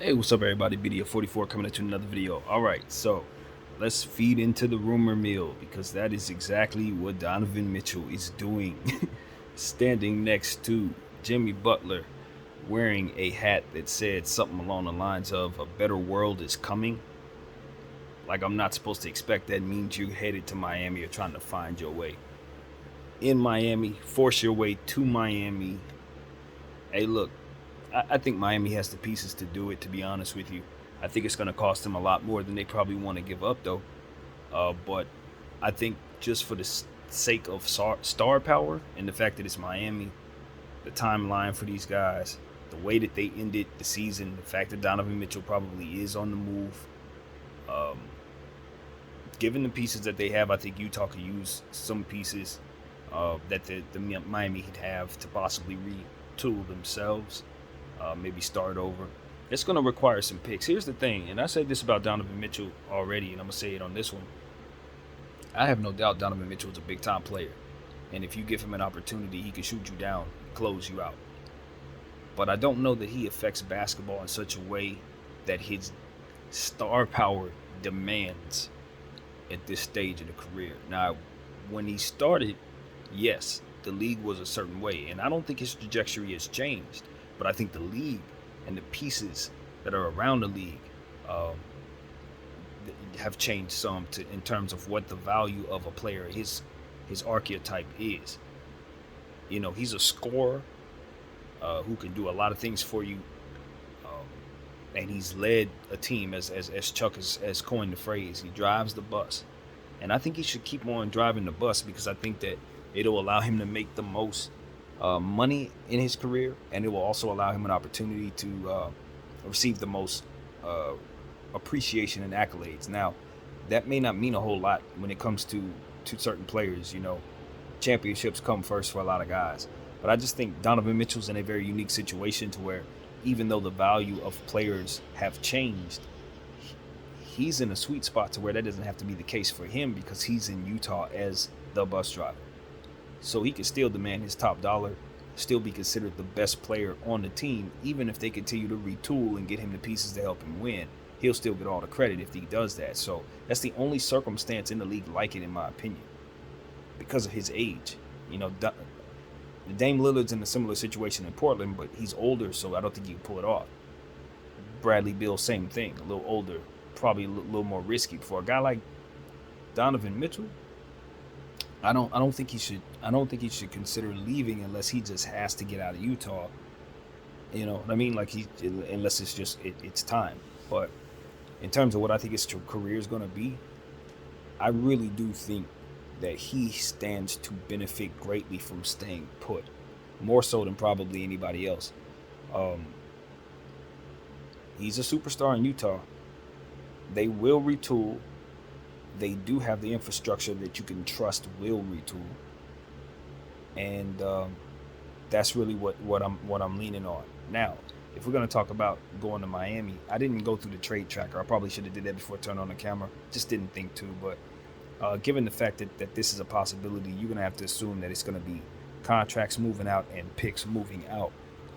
Hey, what's up, everybody? BDF 44 coming at you another video. All right, so let's feed into the rumor mill because that is exactly what Donovan Mitchell is doing. Standing next to Jimmy Butler, wearing a hat that said something along the lines of "A better world is coming." Like I'm not supposed to expect that means you headed to Miami or trying to find your way in Miami, force your way to Miami. Hey, look, I think Miami has the pieces to do it. To be honest with you, I think it's going to cost them a lot more than they probably want to give up, though. But I think just for the sake of star power and the fact that it's Miami, the timeline for these guys, the way that they ended the season, the fact that Donovan Mitchell probably is on the move, um, given the pieces that they have, I think Utah could use some pieces that the Miami Heat have to possibly retool themselves, maybe start over. It's going to require some picks. Here's the thing, and I said this about Donovan Mitchell already, and I'm going to say it on this one. I have no doubt Donovan Mitchell is a big time player. And if you give him an opportunity, he can shoot you down, close you out. But I don't know that he affects basketball in such a way that his star power demands at this stage of the career. Now, when he started, yes, the league was a certain way, and I don't think his trajectory has changed. But I think the league and the pieces that are around the league um, have changed some in terms of what the value of a player, his archetype is. You know, he's a scorer who can do a lot of things for you, um, and he's led a team as Chuck has coined the phrase. He drives the bus, and I think he should keep on driving the bus because I think that it'll allow him to make the most money in his career, and it will also allow him an opportunity to receive the most uh, appreciation and accolades. Now, that may not mean a whole lot when it comes to certain players. You know, championships come first for a lot of guys, but I just think Donovan Mitchell's in a very unique situation to where even though the value of players have changed, he's in a sweet spot to where that doesn't have to be the case for him because he's in Utah as the bus driver. So he can still demand his top dollar, still be considered the best player on the team, even if they continue to retool and get him the pieces to help him win. He'll still get all the credit if he does that. So that's the only circumstance in the league like it, in my opinion, because of his age. You know, Dame Lillard's in a similar situation in Portland, but he's older, so I don't think he can pull it off. Bradley Beal, same thing, a little older, probably a little more risky. For a guy like Donovan Mitchell, I don't think he should consider leaving unless he just has to get out of Utah. You know what I mean? Like unless it's just it's time. But in terms of what I think his career is going to be, I really do think that he stands to benefit greatly from staying put, more so than probably anybody else. Um, he's a superstar in Utah. They will retool. They do have the infrastructure that you can trust will retool, and that's really what I'm leaning on. Now, if we're gonna talk about going to Miami, I didn't go through the trade tracker. I probably should have did that before I turned on the camera. Just didn't think to. But given the fact that this is a possibility, you're gonna have to assume that it's gonna be contracts moving out and picks moving out.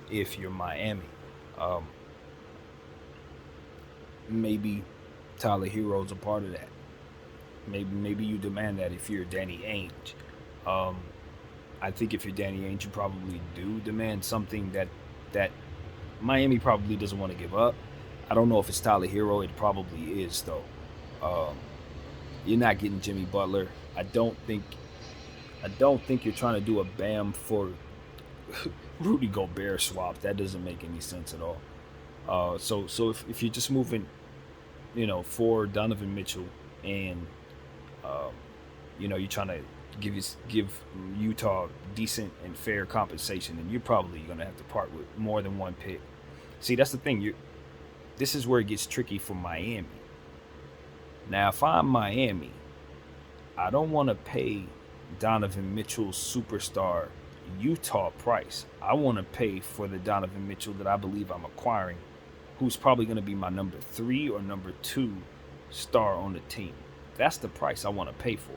If you're Miami, um, maybe Tyler Hero's a part of that. Maybe you demand that if you're Danny Ainge. Um, I think if you're Danny Ainge, you probably do demand something that Miami probably doesn't want to give up. I don't know if it's Tyler Hero. It probably is though. Um, you're not getting Jimmy Butler. I don't think. I don't think you're trying to do a Bam for Rudy Gobert swap. That doesn't make any sense at all. So if you're just moving, you know, for Donovan Mitchell and um, you know, you're trying to give Utah decent and fair compensation, and you're probably going to have to part with more than one pick. See, that's the thing. This is where it gets tricky for Miami. Now, if I'm Miami, I don't want to pay Donovan Mitchell's superstar Utah price. I want to pay for the Donovan Mitchell that I believe I'm acquiring, who's probably going to be my number 3 or number 2 star on the team. That's the price I want to pay for.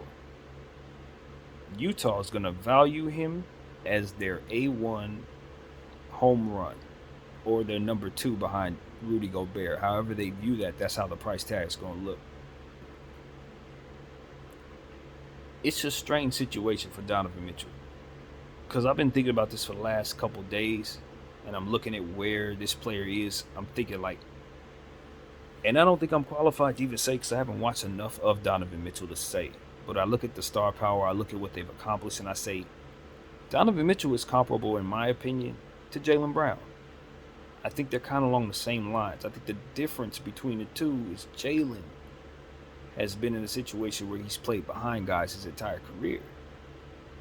Utah is going to value him as their A1 home run or their number 2 behind Rudy Gobert. However they view that, that's how the price tag is going to look. It's a strange situation for Donovan Mitchell because I've been thinking about this for the last couple days, and I'm looking at where this player is. I'm thinking like, and I don't think I'm qualified to even say because I haven't watched enough of Donovan Mitchell to say. But I look at the star power, I look at what they've accomplished, and I say Donovan Mitchell is comparable, in my opinion, to Jaylen Brown. I think they're kind of along the same lines. I think the difference between the two is Jaylen has been in a situation where he's played behind guys his entire career.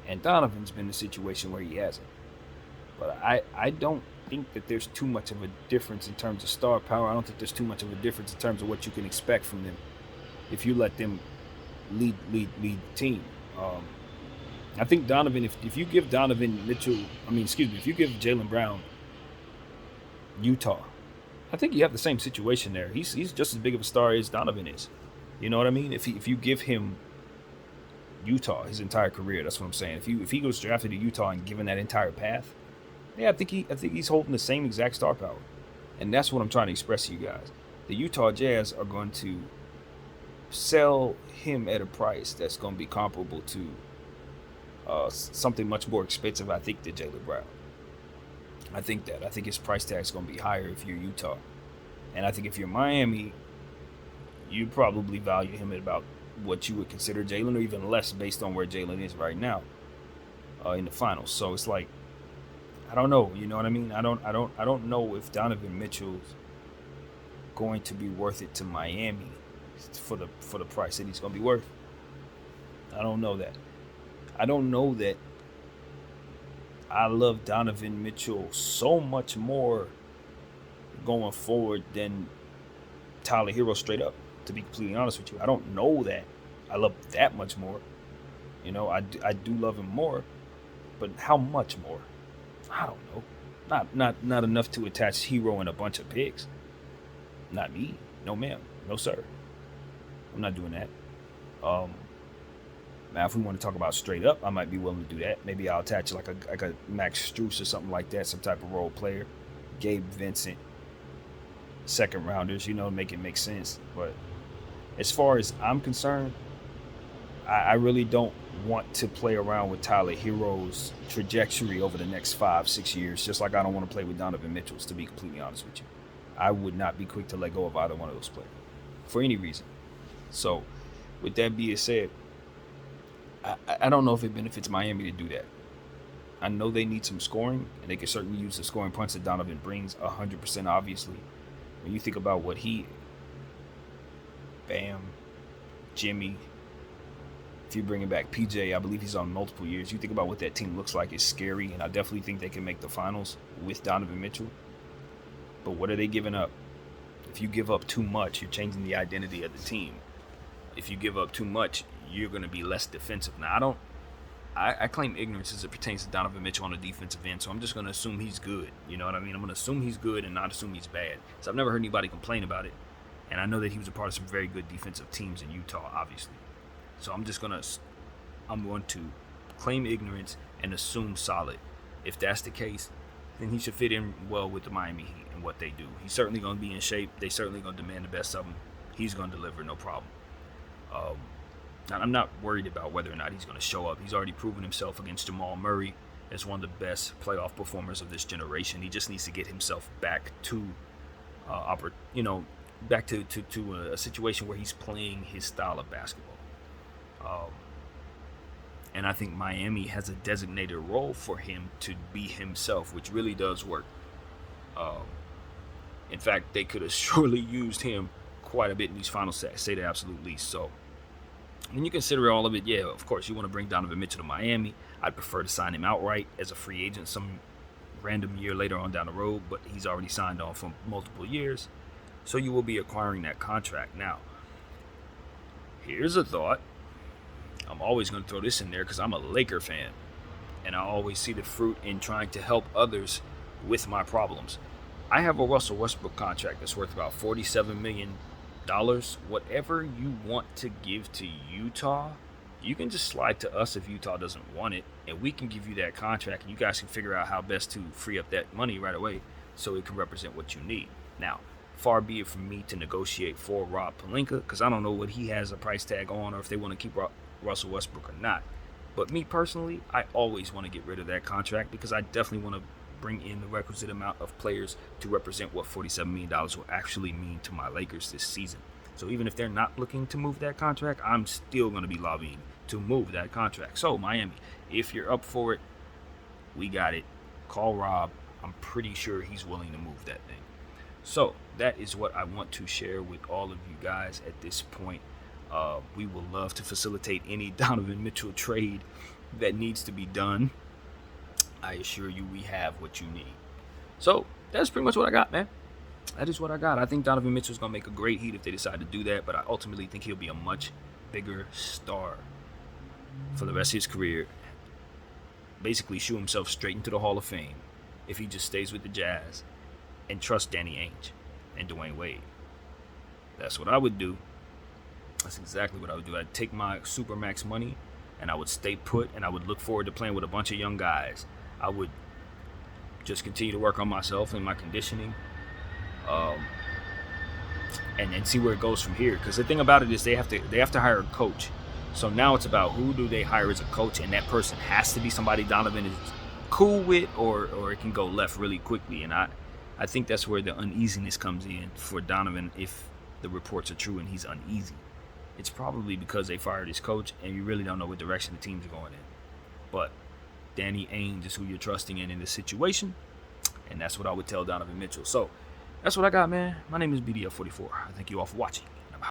And Donovan's been in a situation where he hasn't. But I don't think that there's too much of a difference in terms of star power. I don't think there's too much of a difference in terms of what you can expect from them if you let them lead the team. I think Donovan, if you give Donovan Mitchell, if you give Jaylen Brown Utah, I think you have the same situation there. He's just as big of a star as Donovan is. You know what I mean? If you give him Utah his entire career, that's what I'm saying. If he goes drafted to Utah and given that entire path, yeah, I think he's holding the same exact star power, and that's what I'm trying to express to you guys. The Utah Jazz are going to sell him at a price that's going to be comparable to something much more expensive, I think, than Jaylen Brown. I think his price tag is going to be higher if you're Utah, and I think if you're Miami, you probably value him at about what you would consider Jaylen, or even less based on where Jaylen is right now in the finals. So it's like, I don't know, you know what I mean? I don't know if Donovan Mitchell's going to be worth it to Miami for the price that he's going to be worth. I don't know that. I don't know that I love Donovan Mitchell so much more going forward than Tyler Hero straight up, to be completely honest with you. I don't know that I love that much more. You know, I do love him more, but how much more? I don't know. Not enough to attach Hero and a bunch of picks. Not me. No ma'am. No sir. I'm not doing that. Now, if we want to talk about straight up, I might be willing to do that. Maybe I'll attach like a Max Strus or something like that, some type of role player. Gabe Vincent, second rounders, you know, make it make sense. But as far as I'm concerned, I really don't want to play around with Tyler Hero's trajectory over the next 5-6 years, just like I don't want to play with Donovan Mitchell's, to be completely honest with you. I would not be quick to let go of either one of those players for any reason. So, with that being said, I don't know if it benefits Miami to do that. I know they need some scoring, and they can certainly use the scoring punch that Donovan brings 100%, obviously. When you think about what Bam, Jimmy, if you're bringing back PJ, I believe he's on multiple years. You think about what that team looks like, it's scary, and I definitely think they can make the finals with Donovan Mitchell. But what are they giving up? If you give up too much, you're changing the identity of the team. If you give up too much, you're going to be less defensive. Now, I claim ignorance as it pertains to Donovan Mitchell on the defensive end, so I'm just going to assume he's good. You know what I mean? I'm going to assume he's good and not assume he's bad. So I've never heard anybody complain about it, and I know that he was a part of some very good defensive teams in Utah, obviously. So I'm going to claim ignorance and assume solid. If that's the case, then he should fit in well with the Miami Heat and what they do. He's certainly going to be in shape. They certainly going to demand the best of him. He's going to deliver, no problem. I'm not worried about whether or not he's going to show up. He's already proven himself against Jamal Murray as one of the best playoff performers of this generation. He just needs to get himself back to, back to a situation where he's playing his style of basketball. And I think Miami has a designated role for him to be himself, which really does work. In fact, they could have surely used him quite a bit in these final sets, say the absolute least. So when you consider all of it, yeah, of course, you want to bring Donovan Mitchell to Miami. I'd prefer to sign him outright as a free agent some random year later on down the road, but he's already signed on for multiple years. So you will be acquiring that contract. Now, here's a thought. I'm always going to throw this in there because I'm a Laker fan, and I always see the fruit in trying to help others with my problems. I have a Russell Westbrook contract that's worth about $47 million. Whatever you want to give to Utah, you can just slide to us if Utah doesn't want it, and we can give you that contract, and you guys can figure out how best to free up that money right away so it can represent what you need. Now, far be it from me to negotiate for Rob Pelinka, because I don't know what he has a price tag on or if they want to keep Russell Westbrook or not. But me personally, I always want to get rid of that contract because I definitely want to bring in the requisite amount of players to represent what $47 million will actually mean to my Lakers this season. So even if they're not looking to move that contract, I'm still going to be lobbying to move that contract. So Miami, if you're up for it, we got it. Call Rob. I'm pretty sure he's willing to move that thing. So that is what I want to share with all of you guys at this point. We will love to facilitate any Donovan Mitchell trade that needs to be done. I assure you we have what you need. So that's pretty much what I got, man. That is what I got. I think Donovan Mitchell's going to make a great Heat if they decide to do that, but I ultimately think he'll be a much bigger star for the rest of his career. Basically shoot himself straight into the Hall of Fame if he just stays with the Jazz and trust Danny Ainge and Dwayne Wade. That's what I would do. That's exactly what I would do. I'd take my Supermax money and I would stay put and I would look forward to playing with a bunch of young guys. I would just continue to work on myself and my conditioning, and see where it goes from here. Because the thing about it is they have to hire a coach. So now it's about who do they hire as a coach, and that person has to be somebody Donovan is cool with, or it can go left really quickly. And I think that's where the uneasiness comes in for Donovan if the reports are true and he's uneasy. It's probably because they fired his coach and you really don't know what direction the team's going in. But Danny Ainge is who you're trusting in this situation, and that's what I would tell Donovan Mitchell. So that's what I got, man. My name is BDF44. I thank you all for watching.